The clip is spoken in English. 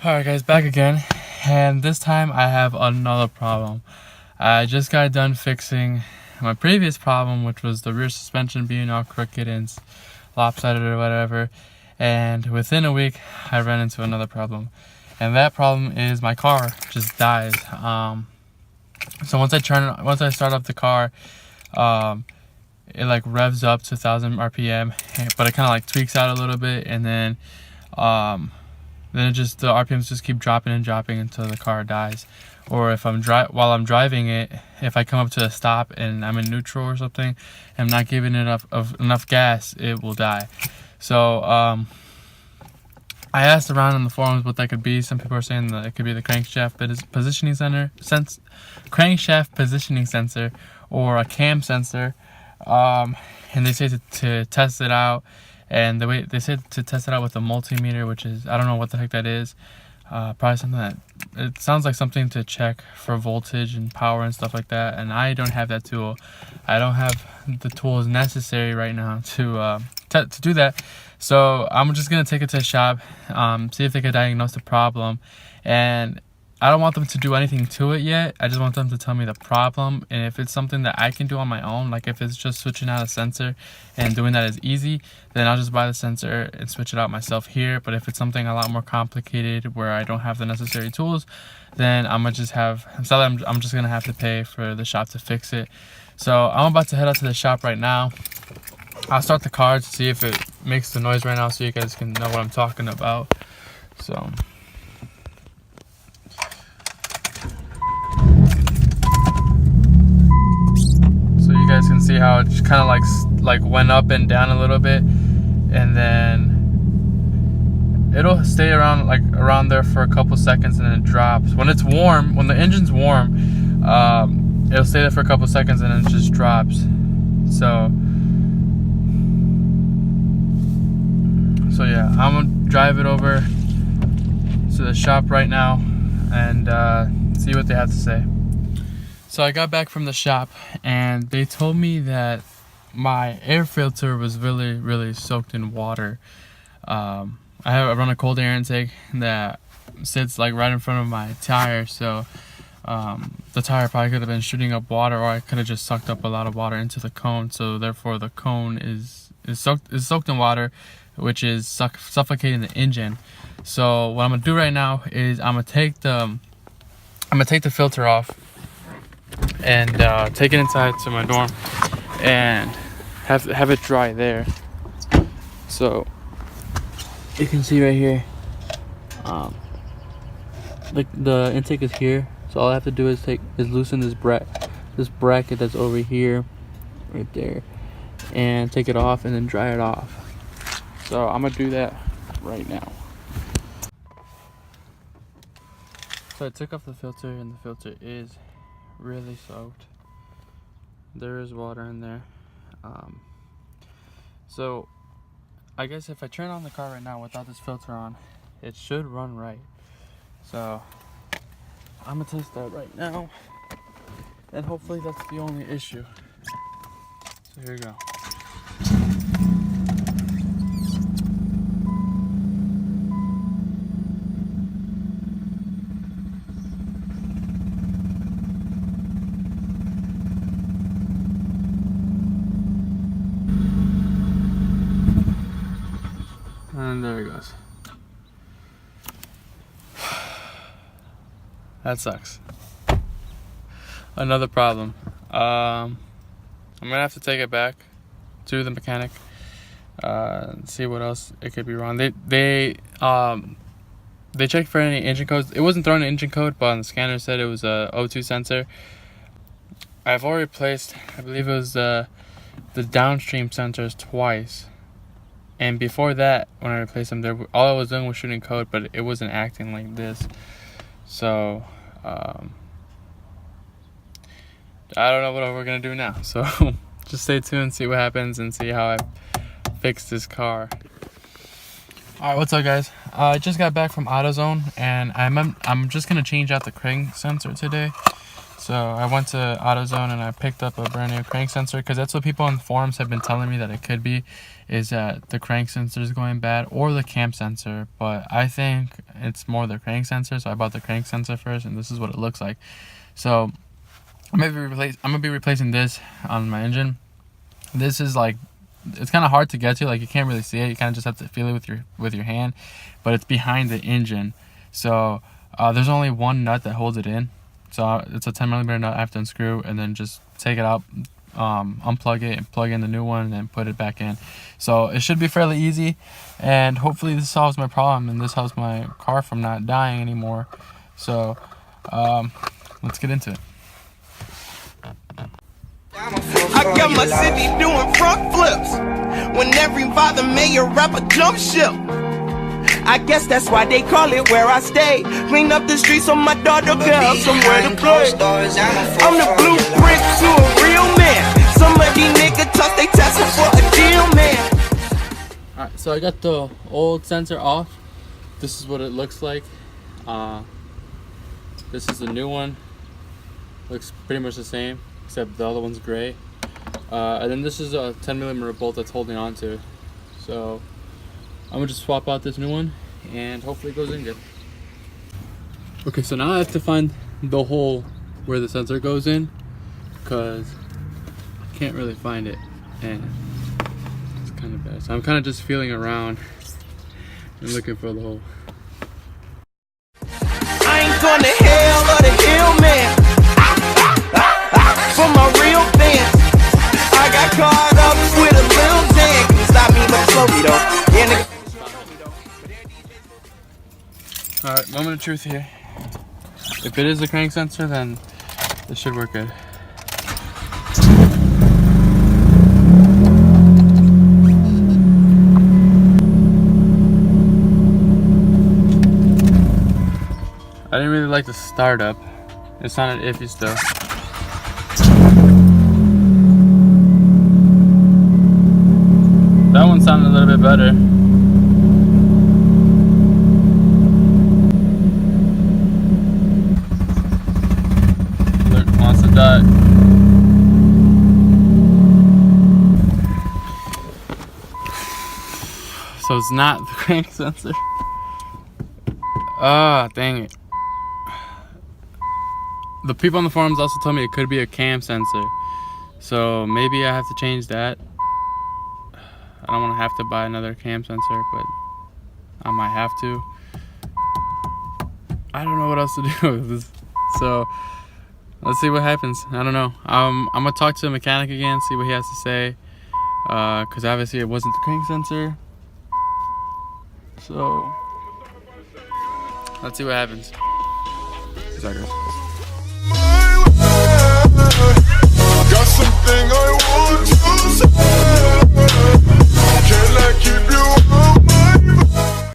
Alright guys, back again, and this time I have another problem. I just got done fixing my previous problem, which was the rear suspension being all crooked and lopsided or whatever, and within a week I ran into another problem, and that problem is my car just dies. So once I start up the car, it like revs up to 1000 RPM, but it kind of like tweaks out a little bit, and then the RPMs just keep dropping and dropping until the car dies. Or if while I'm driving it, if I come up to a stop and I'm in neutral or something, and I'm not giving it enough gas, it will die. So I asked around in the forums what that could be. Some people are saying that it could be the crankshaft positioning sensor or a cam sensor, and they say to test it out. And the way they said to test it out with a multimeter, which is, I don't know what the heck that is. Probably something that, it sounds like something to check for voltage and power and stuff like that. And I don't have that tool. I don't have the tools necessary right now to do that. So I'm just gonna take it to a shop, see if they can diagnose the problem. And I don't want them to do anything to it yet. I just want them to tell me the problem, and if it's something that I can do on my own, like if it's just switching out a sensor and doing that is easy, then I'll just buy the sensor and switch it out myself here. But if it's something a lot more complicated where I don't have the necessary tools, then I'm just gonna have to pay for the shop to fix it. So I'm about to head out to the shop right now. I'll start the car to see if it makes the noise right now, so you guys can know what I'm talking about. So you guys can see how it just kind of like went up and down a little bit, and then it'll stay around there for a couple seconds, and then it drops. When it's warm, when the engine's warm, it'll stay there for a couple seconds and then it just drops. So yeah, I'm gonna drive it over to the shop right now and see what they have to say. So I got back from the shop and they told me that my air filter was really soaked in water. I run a cold air intake that sits like right in front of my tire, so the tire probably could have been shooting up water, or I could have just sucked up a lot of water into the cone. So therefore the cone is soaked in water, which is suffocating the engine. So what I'm gonna do right now is I'm gonna take the filter off and take it inside to my dorm and have it dry there. So you can see right here, like the intake is here. So all I have to do is loosen this bracket that's over here, right there, and take it off and then dry it off. So I'm gonna do that right now. So I took off the filter, and the filter is really soaked. There is water in there. So I guess if I turn on the car right now without this filter on, it should run right. So I'm gonna test that right now, and hopefully that's the only issue. So here we go. And there it goes. That sucks. Another problem. I'm gonna have to take it back to the mechanic, and see what else it could be wrong. They checked for any engine codes. It wasn't throwing an engine code, but on the scanner said it was a O2 sensor. I've already replaced, I believe it was the downstream sensors twice. And before that, when I replaced them, all I was doing was shooting code, but it wasn't acting like this. So I don't know what we're gonna do now. So just stay tuned, see what happens, and see how I fix this car. All right, what's up, guys? I just got back from AutoZone, and I'm just gonna change out the crank sensor today. So I went to AutoZone and I picked up a brand new crank sensor, because that's what people on the forums have been telling me that it could be, is that the crank sensor is going bad or the cam sensor. But I think it's more the crank sensor, so I bought the crank sensor first, and this is what it looks like. So I'm gonna be replacing this on my engine. This is like, it's kind of hard to get to, like you can't really see it, you kind of just have to feel it with your hand, but it's behind the engine. So there's only one nut that holds it in. So it's a 10mm nut I have to unscrew and then just take it out, unplug it and plug in the new one and then put it back in. So it should be fairly easy, and hopefully this solves my problem and this helps my car from not dying anymore. So let's get into it. I got my city doing front flips when every father mayor rapper jump ship. I guess that's why they call it where I stay. Clean up the streets so my daughter can have somewhere to play. I'm the blueprint to a real man. Some of these niggas talk, they testing for a deal, man. Alright, so I got the old sensor off. This is what it looks like. This is the new one. Looks pretty much the same, except the other one's gray. And then this is a 10mm bolt that's holding on to. So I'm gonna just swap out this new one and hopefully it goes in good. Okay, so now I have to find the hole where the sensor goes in, because I can't really find it and it's kind of bad. So I'm kind of just feeling around and looking for the hole. I ain't going to hell or the hill, man. For my real fans, I got caught up with a little Zan. Can stop me, but slow me though. Yeah, nigga. Alright, moment of truth here. If it is the crank sensor, then this should work good. I didn't really like the startup. It sounded iffy still. That one sounded a little bit better. Look, wants to die. So it's not the crank sensor. Ah, dang it. The people on the forums also told me it could be a cam sensor. So maybe I have to change that. I don't want to have to buy another cam sensor, but I might have to. I don't know what else to do with this. So let's see what happens. I don't know. I'm gonna talk to the mechanic again, see what he has to say. Cause obviously it wasn't the crank sensor. So let's see what happens. Peace out, guys.